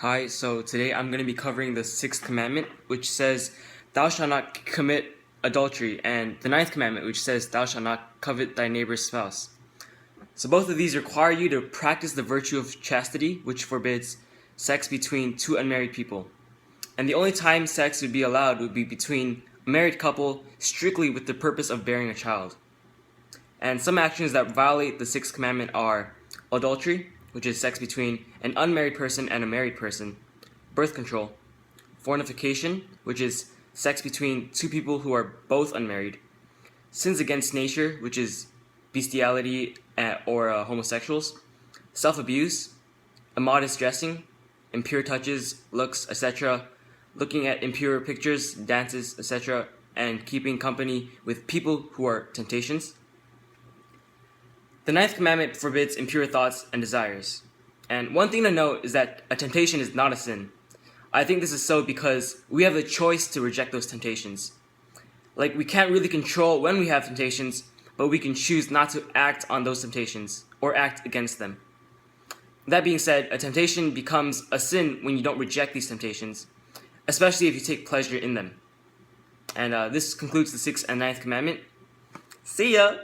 Hi, so today I'm going to be covering the sixth commandment, which says, Thou shalt not commit adultery, and the ninth commandment, which says, Thou shalt not covet thy neighbor's spouse. So both of these require you to practice the virtue of chastity, which forbids sex between two unmarried people. And the only time sex would be allowed would be between a married couple strictly with the purpose of bearing a child. And some actions that violate the sixth commandment are adultery, which is sex between an unmarried person and a married person, birth control, fornication, which is sex between two people who are both unmarried, sins against nature, which is bestiality or homosexuals, self-abuse, immodest dressing, impure touches, looks, etc., looking at impure pictures, dances, etc., and keeping company with people who are temptations. The ninth commandment forbids impure thoughts and desires. And one thing to note is that a temptation is not a sin. I think this is so because we have the choice to reject those temptations. Like, we can't really control when we have temptations, but we can choose not to act on those temptations or act against them. That being said, a temptation becomes a sin when you don't reject these temptations, especially if you take pleasure in them. And this concludes the sixth and ninth commandment. See ya!